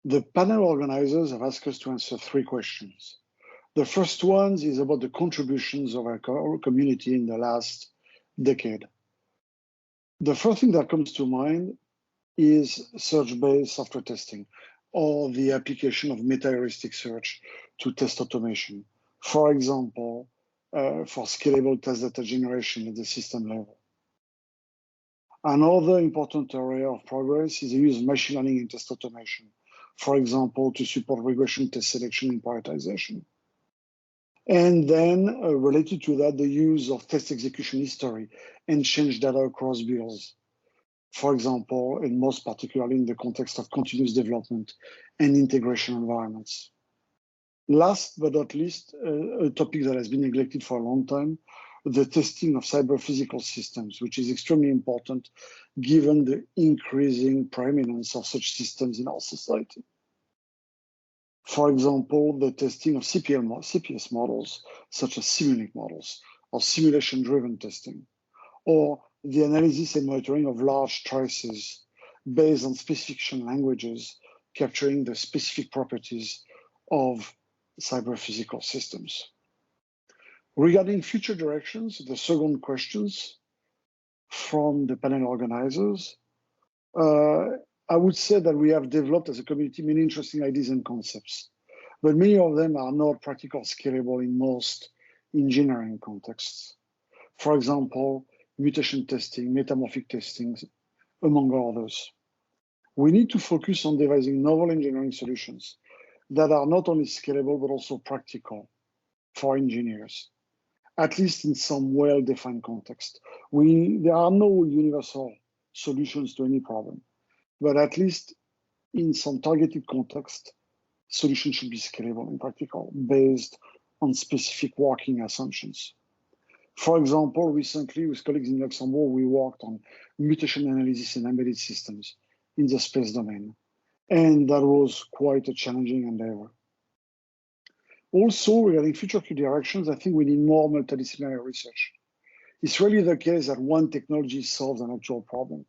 The panel organizers have asked us to answer 3 questions. The first one is about the contributions of our community in the last decade. The first thing that comes to mind is search-based software testing, or the application of meta-heuristic search to test automation. For example, for scalable test data generation at the system level. Another important area of progress is the use of machine learning in test automation, for example, to support regression test selection and prioritization. And then related to that, the use of test execution history and change data across builds, for example, and most particularly in the context of continuous development and integration environments. Last but not least, a topic that has been neglected for a long time, the testing of cyber-physical systems, which is extremely important given the increasing preeminence of such systems in our society. For example, the testing of CPS models, such as Simulink models, or simulation-driven testing, or the analysis and monitoring of large traces based on specific languages, capturing the specific properties of cyber-physical systems. Regarding future directions, the second questions from the panel organizers, I would say that we have developed as a community many interesting ideas and concepts, but many of them are not practical scalable in most engineering contexts. For example, mutation testing, metamorphic testing, among others. We need to focus on devising novel engineering solutions that are not only scalable, but also practical for engineers, at least in some well-defined context. There are no universal solutions to any problem, but at least in some targeted context, solutions should be scalable and practical based on specific working assumptions. For example, recently with colleagues in Luxembourg, we worked on mutation analysis in embedded systems in the space domain, and that was quite a challenging endeavor. Also, regarding future key directions, I think we need more multidisciplinary research. It's really the case that one technology solves an actual problem.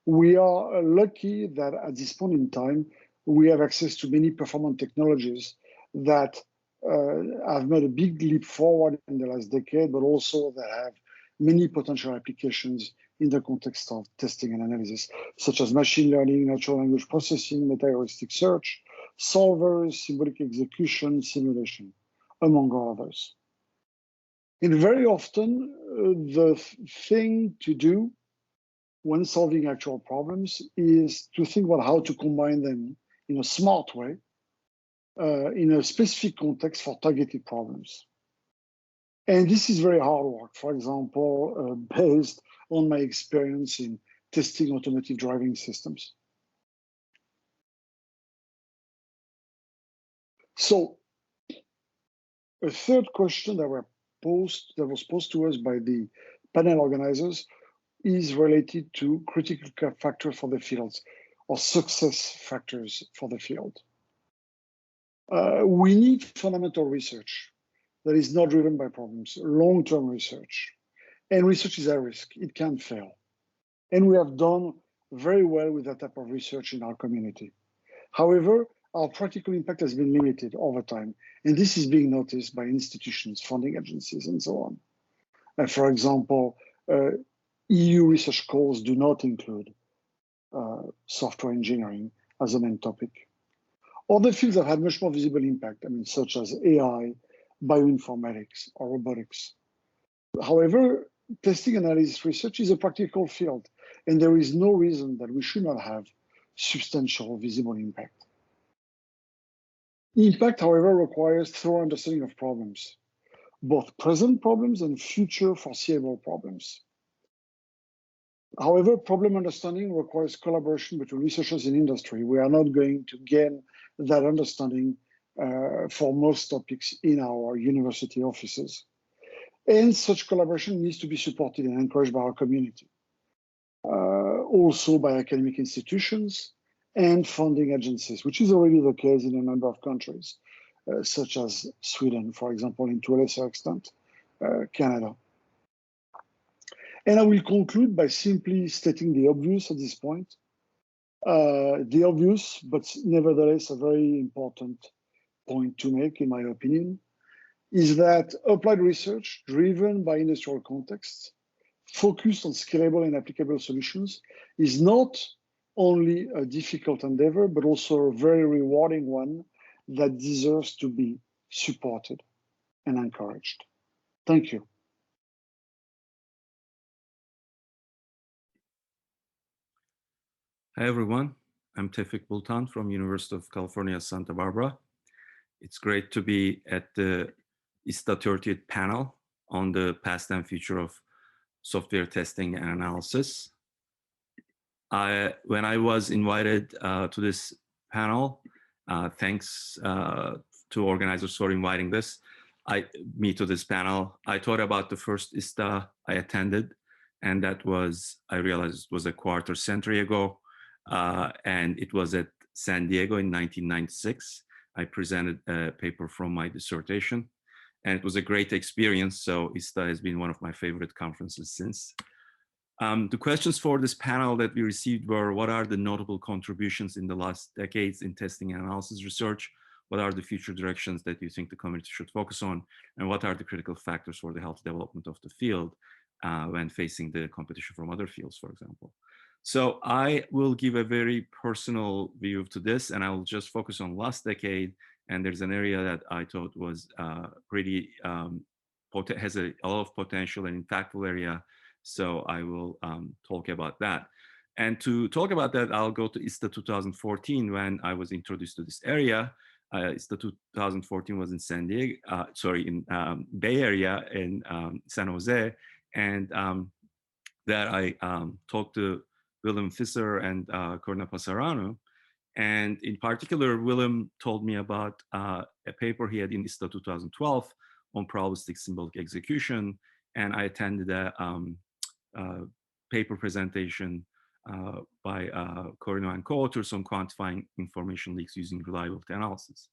We are lucky that at this point in time, we have access to many performant technologies that have made a big leap forward in the last decade, but also that have many potential applications in the context of testing and analysis, such as machine learning, natural language processing, meta-heuristic search, solvers, symbolic execution, simulation, among others. And very often, the thing to do when solving actual problems is to think about how to combine them in a smart way, in a specific context for targeted problems. And this is very hard work, for example, based on my experience in testing automotive driving systems. So, a third question that was posed to us by the panel organizers is related to critical factors for the fields, or success factors for the field. We need fundamental research that is not driven by problems, long-term research. And research is a risk, it can fail. And we have done very well with that type of research in our community. However, our practical impact has been limited over time, and this is being noticed by institutions, funding agencies, and so on. For example, EU research calls do not include software engineering as a main topic. Other fields have had much more visible impact, such as AI, bioinformatics, or robotics. However, testing analysis research is a practical field, and there is no reason that we should not have substantial visible impact. Impact, however, requires thorough understanding of problems, both present problems and future foreseeable problems. However, problem understanding requires collaboration between researchers and industry. We are not going to gain that understanding for most topics in our university offices. And such collaboration needs to be supported and encouraged by our community, also by academic institutions and funding agencies, which is already the case in a number of countries, such as Sweden, for example, and to a lesser extent, Canada. And I will conclude by simply stating the obvious at this point. The obvious, but nevertheless a very important point to make, in my opinion, is that applied research driven by industrial contexts, focused on scalable and applicable solutions, is not only a difficult endeavor, but also a very rewarding one that deserves to be supported and encouraged. Thank you. Hi, everyone. I'm Tevfik Bultan from University of California, Santa Barbara. It's great to be at the ISSTA 30th panel on the past and future of software testing and analysis. When I was invited to this panel, thanks to organizers for inviting me to this panel. I thought about the first ISSTA I attended, and that was, I realized it was a quarter century ago, and it was at San Diego in 1996. I presented a paper from my dissertation, and it was a great experience. So ISSTA has been one of my favorite conferences since. The questions for this panel that we received were, what are the notable contributions in the last decades in testing and analysis research? What are the future directions that you think the community should focus on? And what are the critical factors for the healthy development of the field when facing the competition from other fields, for example? So I will give a very personal view to this, and I will just focus on last decade. And there's an area that I thought was pretty, has a lot of potential and impactful area. So I will talk about that. And to talk about that, I'll go to ISSTA 2014 when I was introduced to this area. ISSTA 2014 was in San Diego, in Bay Area in San Jose. And there I talked to Willem Visser and Corina Pasareanu. And in particular, Willem told me about a paper he had in ISSTA 2012 on probabilistic symbolic execution. And I attended a paper presentation by Corina and co-authors on quantifying information leaks using reliability analysis.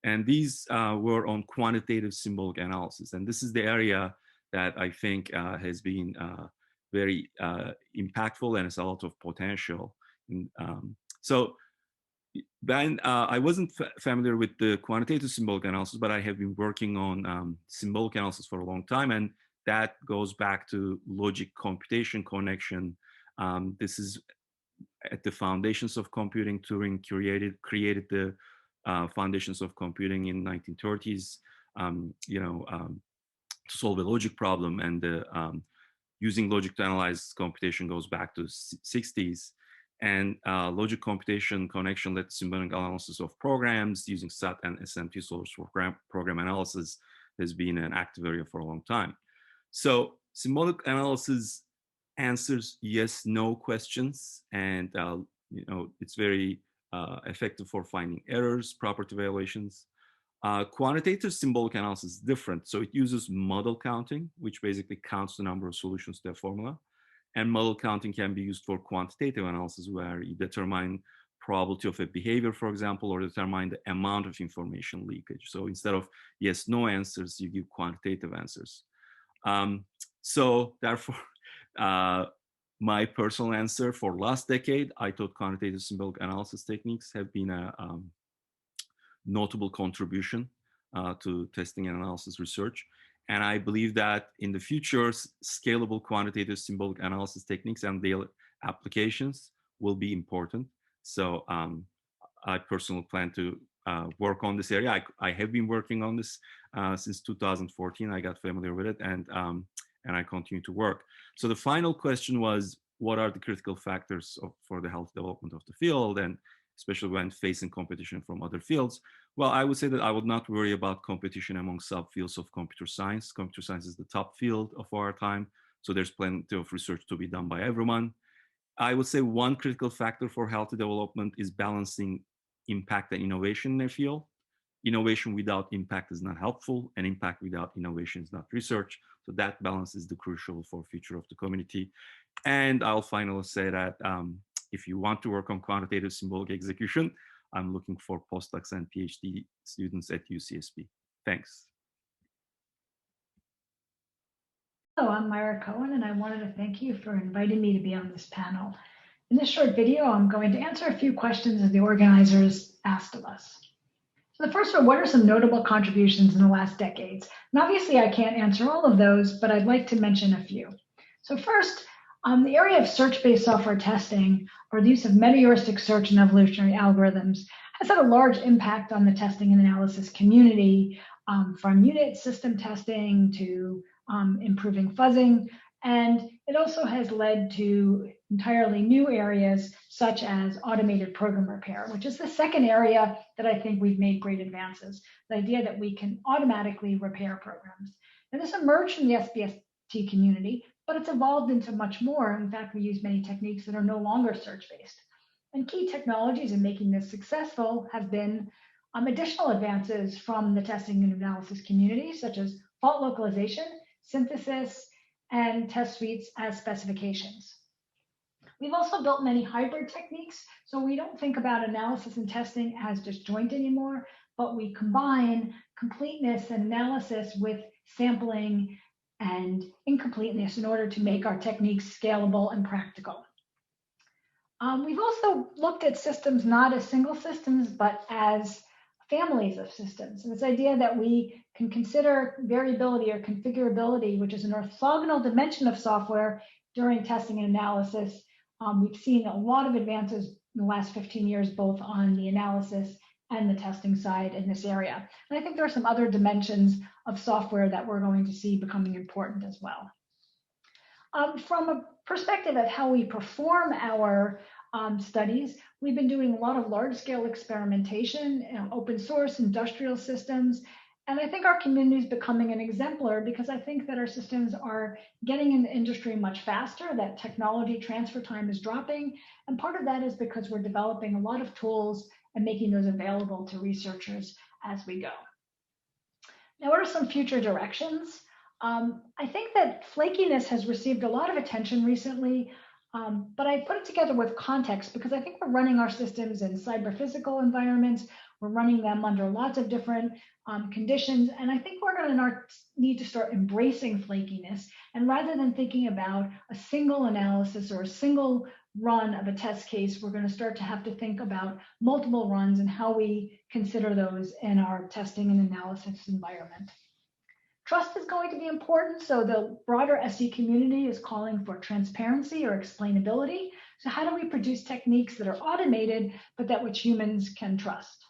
And these were on quantitative symbolic analysis. And this is the area that I think has been very impactful and has a lot of potential. So then I wasn't familiar with the quantitative symbolic analysis, but I have been working on symbolic analysis for a long time. And that goes back to logic computation connection. This is at the foundations of computing. Turing created the foundations of computing in 1930s, to solve a logic problem. And using logic to analyze computation goes back to 60s. And logic computation connection led to symbolic analysis of programs using SAT and SMT source for program analysis has been an active area for a long time. So symbolic analysis answers yes, no questions, and it's very effective for finding errors, property violations. Quantitative symbolic analysis is different. So it uses model counting, which basically counts the number of solutions to a formula. And model counting can be used for quantitative analysis, where you determine probability of a behavior, for example, or determine the amount of information leakage. So instead of yes, no answers, you give quantitative answers. So therefore, my personal answer for last decade, I thought quantitative symbolic analysis techniques have been a notable contribution to testing and analysis research. And I believe that in the future, scalable quantitative symbolic analysis techniques and their applications will be important. So I personally plan to work on this area. I have been working on this since 2014. I got familiar with it, and I continue to work. So the final question was, what are the critical factors for the health development of the field, and especially when facing competition from other fields? Well, I would say that I would not worry about competition among subfields of computer science. Computer science is the top field of our time, so there's plenty of research to be done by everyone. I would say one critical factor for healthy development is balancing impact and innovation in a field. Innovation without impact is not helpful, and impact without innovation is not research. So that balance is the crucial for future of the community. And I'll finally say that if you want to work on quantitative symbolic execution, I'm looking for postdocs and PhD students at UCSB. Thanks. Hello, I'm Myra Cohen, and I wanted to thank you for inviting me to be on this panel. In this short video, I'm going to answer a few questions that the organizers asked of us. So the first one, what are some notable contributions in the last decades? And obviously I can't answer all of those, but I'd like to mention a few. So first, the area of search-based software testing, or the use of meta-heuristic search and evolutionary algorithms, has had a large impact on the testing and analysis community, from unit system testing to improving fuzzing. And it also has led to entirely new areas such as automated program repair, which is the second area that I think we've made great advances. The idea that we can automatically repair programs. And this emerged from the SBST community, but it's evolved into much more. In fact, we use many techniques that are no longer search-based. And key technologies in making this successful have been additional advances from the testing and analysis community, such as fault localization, synthesis, and test suites as specifications. We've also built many hybrid techniques, so we don't think about analysis and testing as disjoint anymore, but we combine completeness and analysis with sampling and incompleteness in order to make our techniques scalable and practical. We've also looked at systems not as single systems, but as families of systems. And this idea that we can consider variability or configurability, which is an orthogonal dimension of software during testing and analysis. We've seen a lot of advances in the last 15 years, both on the analysis and the testing side in this area. And I think there are some other dimensions of software that we're going to see becoming important as well. From a perspective of how we perform our studies, we've been doing a lot of large-scale experimentation, open source, industrial systems, and I think our community is becoming an exemplar because I think that our systems are getting in the industry much faster, that technology transfer time is dropping, and part of that is because we're developing a lot of tools and making those available to researchers as we go. Now, what are some future directions? I think that flakiness has received a lot of attention recently, but I put it together with context because I think we're running our systems in cyber-physical environments. We're running them under lots of different conditions, and I think we're going to need to start embracing flakiness. And rather than thinking about a single analysis or a single run of a test case, we're going to start to have to think about multiple runs and how we consider those in our testing and analysis environment. Trust is going to be important, so the broader SE community is calling for transparency or explainability. So how do we produce techniques that are automated, but that which humans can trust?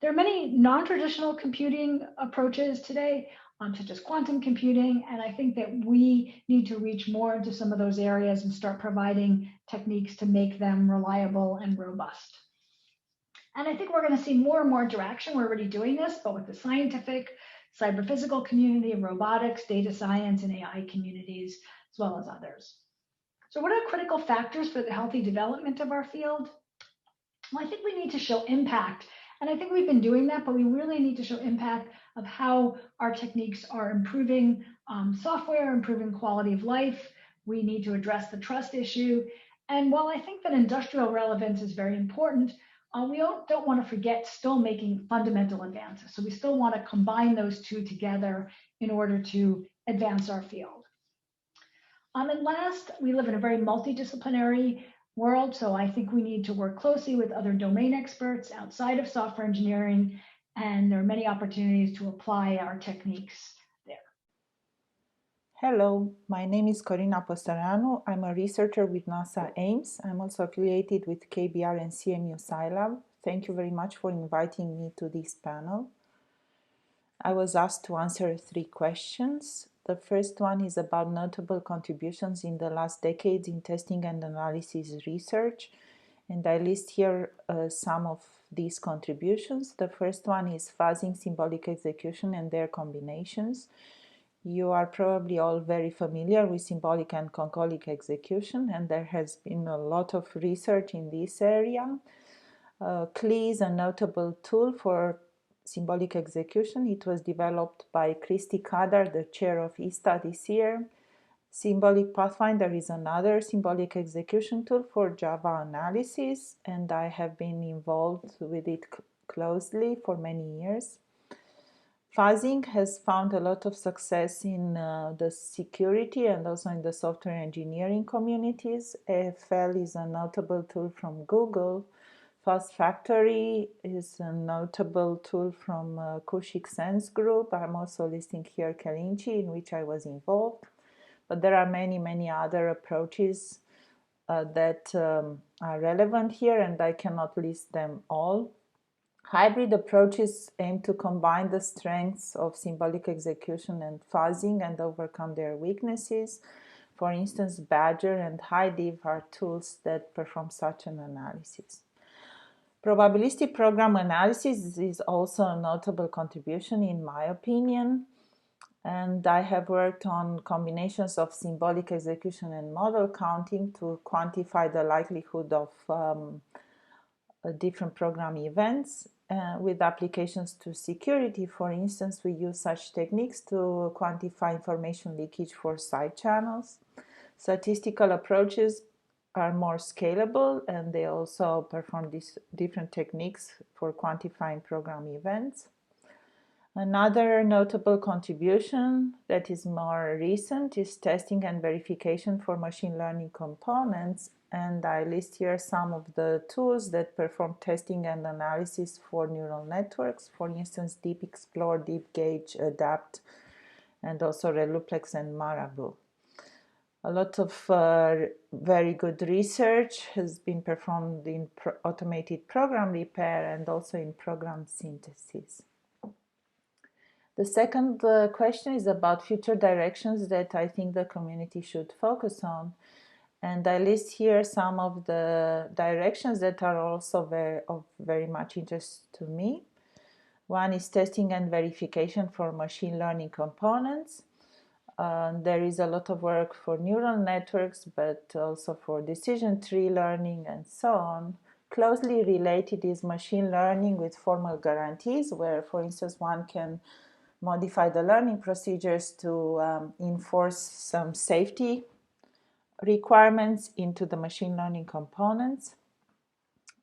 There are many non-traditional computing approaches today, such as quantum computing, and I think that we need to reach more into some of those areas and start providing techniques to make them reliable and robust. And I think we're going to see more and more interaction. We're already doing this, but with the scientific, cyber-physical community, robotics, data science, and AI communities, as well as others. So what are critical factors for the healthy development of our field? Well, I think we need to show impact. And I think we've been doing that, but we really need to show impact of how our techniques are improving software, improving quality of life. We need to address the trust issue. And while I think that industrial relevance is very important, we don't want to forget still making fundamental advances. So we still want to combine those two together in order to advance our field. And last, we live in a very multidisciplinary world, so I think we need to work closely with other domain experts outside of software engineering, and there are many opportunities to apply our techniques there. Hello, my name is Corina Pasareanu. I'm a researcher with NASA Ames. I'm also affiliated with KBR and CMU Scilab. Thank you very much for inviting me to this panel. I was asked to answer 3 questions. The first one is about notable contributions in the last decades in testing and analysis research. And I list here some of these contributions. The first one is fuzzing, symbolic execution, and their combinations. You are probably all very familiar with symbolic and concolic execution, and there has been a lot of research in this area. CLE is a notable tool for symbolic execution. It was developed by Christy Kadar, the chair of ISSTA this year. Symbolic Pathfinder is another symbolic execution tool for Java analysis, and I have been involved with it closely for many years. Fuzzing has found a lot of success in the security and also in the software engineering communities. AFL is a notable tool from Google. Fuzz Factory is a notable tool from Kushik Sense Group. I'm also listing here Kalinchi, in which I was involved. But there are many, many other approaches that are relevant here, and I cannot list them all. Hybrid approaches aim to combine the strengths of symbolic execution and fuzzing and overcome their weaknesses. For instance, Badger and HiDiv are tools that perform such an analysis. Probabilistic program analysis is also a notable contribution in my opinion, and I have worked on combinations of symbolic execution and model counting to quantify the likelihood of different program events. With applications to security, for instance, we use such techniques to quantify information leakage for side channels. Statistical approaches are more scalable, and they also perform these different techniques for quantifying program events. Another notable contribution that is more recent is testing and verification for machine learning components, and I list here some of the tools that perform testing and analysis for neural networks, for instance, Deep Explore, Deep Gauge, Adapt, and also Reluplex and Marabou. A lot of very good research has been performed in automated program repair and also in program synthesis. The second question is about future directions that I think the community should focus on. And I list here some of the directions that are also of very much interest to me. One is testing and verification for machine learning components. There is a lot of work for neural networks, but also for decision tree learning and so on. Closely related is machine learning with formal guarantees, where, for instance, one can modify the learning procedures to enforce some safety requirements into the machine learning components.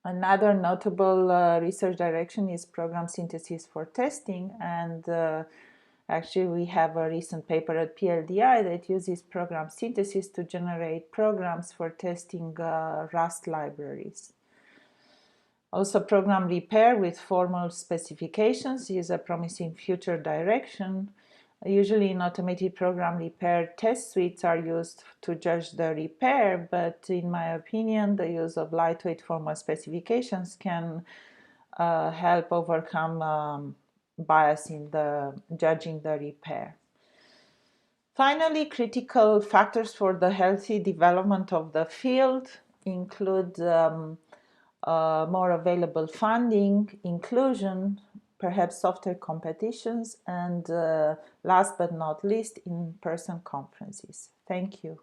Another notable research direction is program synthesis for testing, and actually we have a recent paper at PLDI that uses program synthesis to generate programs for testing Rust libraries. Also, program repair with formal specifications is a promising future direction. Usually in automated program repair, test suites are used to judge the repair, but in my opinion, the use of lightweight formal specifications can help overcome bias in the judging the repair. Finally, critical factors for the healthy development of the field include more available funding, inclusion, perhaps softer competitions, and last but not least, in-person conferences. Thank you.